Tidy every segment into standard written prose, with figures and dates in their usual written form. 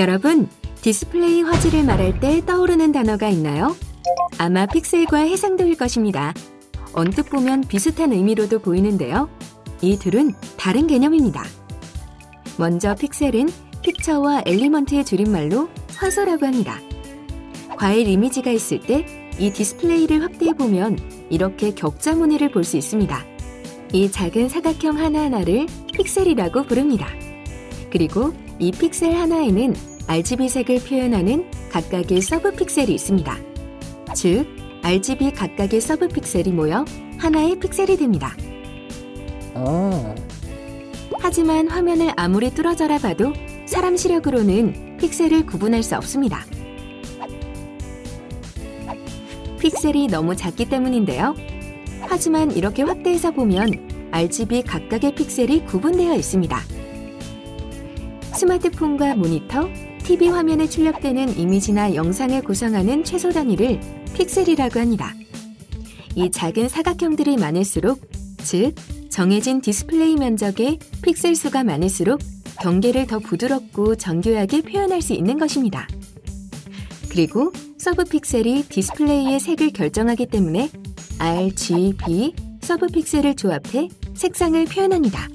여러분, 디스플레이 화질을 말할 때 떠오르는 단어가 있나요? 아마 픽셀과 해상도일 것입니다. 언뜻 보면 비슷한 의미로도 보이는데요. 이 둘은 다른 개념입니다. 먼저 픽셀은 픽처와 엘리먼트의 줄임말로 화소라고 합니다. 과일 이미지가 있을 때 이 디스플레이를 확대해보면 이렇게 격자 무늬를 볼 수 있습니다. 이 작은 사각형 하나하나를 픽셀이라고 부릅니다. 그리고 이 픽셀 하나에는 RGB 색을 표현하는 각각의 서브 픽셀이 있습니다. 즉, RGB 각각의 서브 픽셀이 모여 하나의 픽셀이 됩니다. 하지만 화면을 아무리 뚫어져라 봐도 사람 시력으로는 픽셀을 구분할 수 없습니다. 픽셀이 너무 작기 때문인데요. 하지만 이렇게 확대해서 보면 RGB 각각의 픽셀이 구분되어 있습니다. 스마트폰과 모니터, TV 화면에 출력되는 이미지나 영상을 구성하는 최소 단위를 픽셀이라고 합니다. 이 작은 사각형들이 많을수록, 즉 정해진 디스플레이 면적의 픽셀 수가 많을수록 경계를 더 부드럽고 정교하게 표현할 수 있는 것입니다. 그리고 서브 픽셀이 디스플레이의 색을 결정하기 때문에 RGB 서브 픽셀을 조합해 색상을 표현합니다.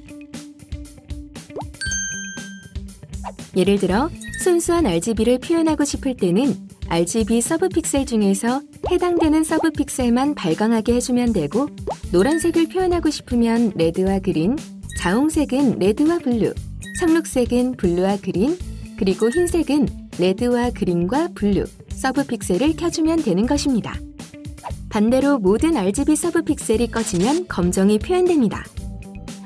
예를 들어 순수한 RGB를 표현하고 싶을 때는 RGB 서브 픽셀 중에서 해당되는 서브 픽셀만 발광하게 해주면 되고, 노란색을 표현하고 싶으면 레드와 그린, 자홍색은 레드와 블루, 청록색은 블루와 그린, 그리고 흰색은 레드와 그린과 블루 서브 픽셀을 켜주면 되는 것입니다. 반대로 모든 RGB 서브 픽셀이 꺼지면 검정이 표현됩니다.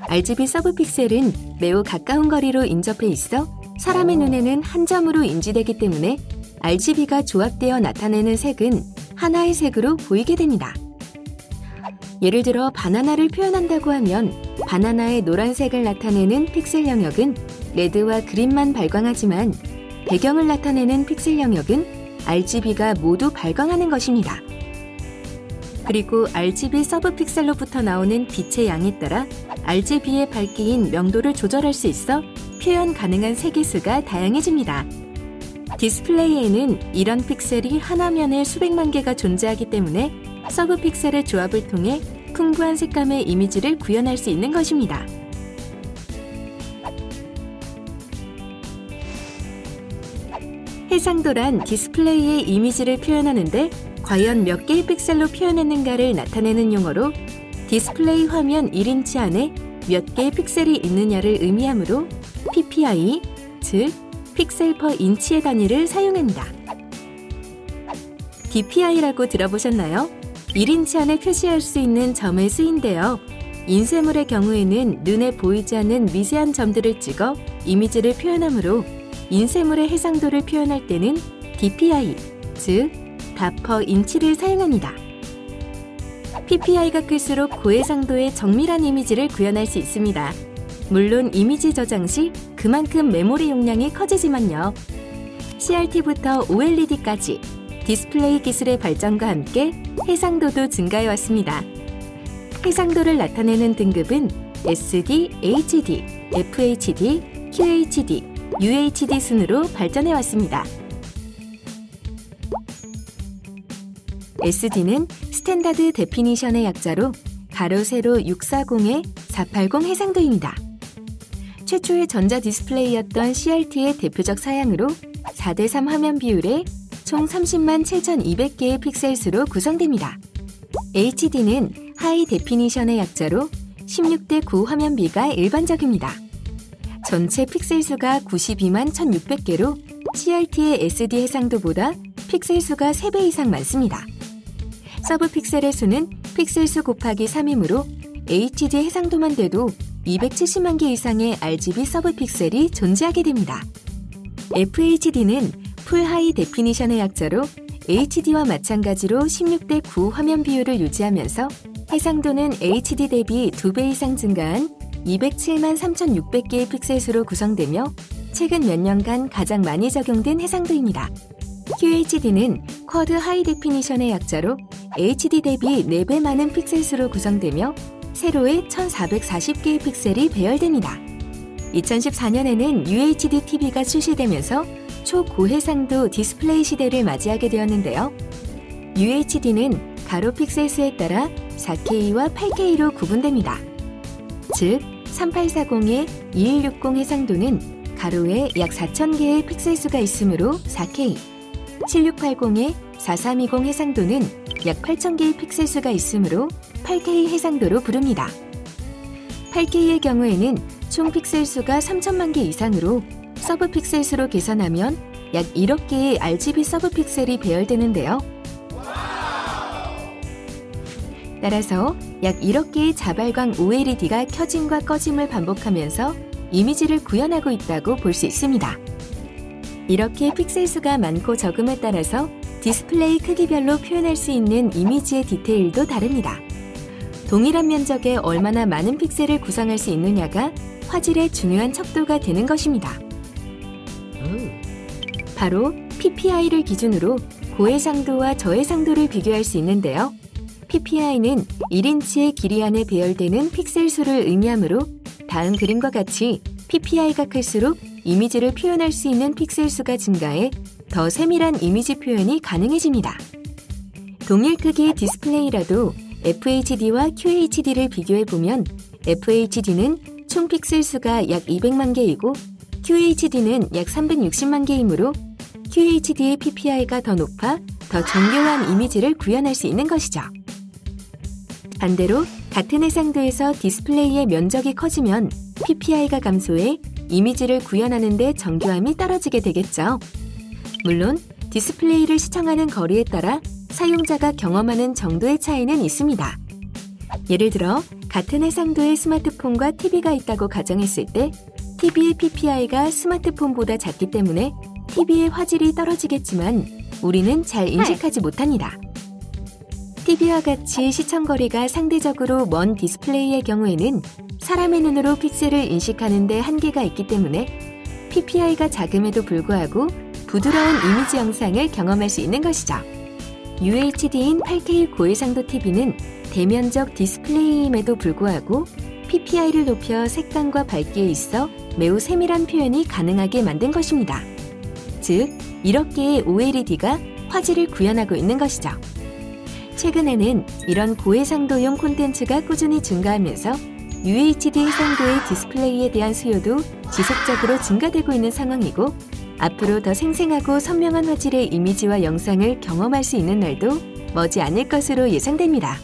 RGB 서브 픽셀은 매우 가까운 거리로 인접해 있어 사람의 눈에는 한 점으로 인지되기 때문에 RGB가 조합되어 나타내는 색은 하나의 색으로 보이게 됩니다. 예를 들어 바나나를 표현한다고 하면 바나나의 노란색을 나타내는 픽셀 영역은 레드와 그린만 발광하지만 배경을 나타내는 픽셀 영역은 RGB가 모두 발광하는 것입니다. 그리고 RGB 서브 픽셀로부터 나오는 빛의 양에 따라 RGB의 밝기인 명도를 조절할 수 있어 표현 가능한 색의 수가 다양해집니다. 디스플레이에는 이런 픽셀이 한 화면에 수백만 개가 존재하기 때문에 서브 픽셀의 조합을 통해 풍부한 색감의 이미지를 구현할 수 있는 것입니다. 해상도란 디스플레이의 이미지를 표현하는데 과연 몇 개의 픽셀로 표현했는가를 나타내는 용어로 디스플레이 화면 1인치 안에 몇 개의 픽셀이 있느냐를 의미하므로 PPI, 즉 픽셀 퍼 인치의 단위를 사용합니다. DPI라고 들어보셨나요? 1인치 안에 표시할 수 있는 점의 수인데요. 인쇄물의 경우에는 눈에 보이지 않는 미세한 점들을 찍어 이미지를 표현하므로 인쇄물의 해상도를 표현할 때는 DPI, 즉 다 퍼 인치를 사용합니다. PPI가 클수록 고해상도의 정밀한 이미지를 구현할 수 있습니다. 물론 이미지 저장 시 그만큼 메모리 용량이 커지지만요. CRT부터 OLED까지 디스플레이 기술의 발전과 함께 해상도도 증가해왔습니다. 해상도를 나타내는 등급은 SD, HD, FHD, QHD, UHD 순으로 발전해왔습니다. SD는 스탠다드 데피니션의 약자로 가로 세로 640에 480 해상도입니다. 최초의 전자 디스플레이였던 CRT의 대표적 사양으로 4:3 화면 비율에 총 30만 7,200개의 픽셀 수로 구성됩니다. HD는 하이 데피니션의 약자로 16:9 화면비가 일반적입니다. 전체 픽셀 수가 92만 1,600개로 CRT의 SD 해상도보다 픽셀 수가 3배 이상 많습니다. 서브 픽셀의 수는 픽셀 수 곱하기 3이므로 HD 해상도만 돼도 270만 개 이상의 RGB 서브 픽셀이 존재하게 됩니다. FHD는 풀 하이 데피니션의 약자로 HD와 마찬가지로 16:9 화면 비율을 유지하면서 해상도는 HD 대비 2배 이상 증가한 207만 3,600개의 픽셀 수로 구성되며 최근 몇 년간 가장 많이 적용된 해상도입니다. QHD는 쿼드 하이 데피니션의 약자로 HD 대비 4배 많은 픽셀 수로 구성되며 세로에 1,440개의 픽셀이 배열됩니다. 2014년에는 UHD TV가 출시되면서 초고해상도 디스플레이 시대를 맞이하게 되었는데요. UHD는 가로 픽셀 수에 따라 4K와 8K로 구분됩니다. 즉, 3840의 2160 해상도는 가로에 약 4000개의 픽셀 수가 있으므로 4K, 7680의 4320 해상도는 약 8000개의 픽셀 수가 있으므로 8K 해상도로 부릅니다. 8K의 경우에는 총 픽셀 수가 3000만 개 이상으로 서브 픽셀 수로 계산하면 약 1억 개의 RGB 서브 픽셀이 배열되는데요. 따라서 약 1억 개의 자발광 OLED가 켜짐과 꺼짐을 반복하면서 이미지를 구현하고 있다고 볼 수 있습니다. 이렇게 픽셀 수가 많고 적음에 따라서 디스플레이 크기별로 표현할 수 있는 이미지의 디테일도 다릅니다. 동일한 면적에 얼마나 많은 픽셀을 구성할 수 있느냐가 화질의 중요한 척도가 되는 것입니다. 바로 PPI를 기준으로 고해상도와 저해상도를 비교할 수 있는데요. PPI는 1인치의 길이 안에 배열되는 픽셀 수를 의미하므로 다음 그림과 같이 PPI가 클수록 이미지를 표현할 수 있는 픽셀 수가 증가해 더 세밀한 이미지 표현이 가능해집니다. 동일 크기의 디스플레이라도 FHD와 QHD를 비교해보면 FHD는 총 픽셀 수가 약 200만 개이고 QHD는 약 360만 개이므로 QHD의 PPI가 더 높아 더 정교한 이미지를 구현할 수 있는 것이죠. 반대로 같은 해상도에서 디스플레이의 면적이 커지면 PPI가 감소해 이미지를 구현하는 데 정교함이 떨어지게 되겠죠. 물론 디스플레이를 시청하는 거리에 따라 사용자가 경험하는 정도의 차이는 있습니다. 예를 들어 같은 해상도의 스마트폰과 TV가 있다고 가정했을 때 TV의 PPI가 스마트폰보다 작기 때문에 TV의 화질이 떨어지겠지만 우리는 잘 인식하지 못합니다. TV와 같이 시청거리가 상대적으로 먼 디스플레이의 경우에는 사람의 눈으로 픽셀을 인식하는 데 한계가 있기 때문에 PPI가 작음에도 불구하고 부드러운 이미지 영상을 경험할 수 있는 것이죠. UHD인 8K 고해상도 TV는 대면적 디스플레이임에도 불구하고 PPI를 높여 색감과 밝기에 있어 매우 세밀한 표현이 가능하게 만든 것입니다. 즉, 1억 개의 OLED가 화질을 구현하고 있는 것이죠. 최근에는 이런 고해상도용 콘텐츠가 꾸준히 증가하면서 UHD 해상도의 디스플레이에 대한 수요도 지속적으로 증가되고 있는 상황이고 앞으로 더 생생하고 선명한 화질의 이미지와 영상을 경험할 수 있는 날도 머지 않을 것으로 예상됩니다.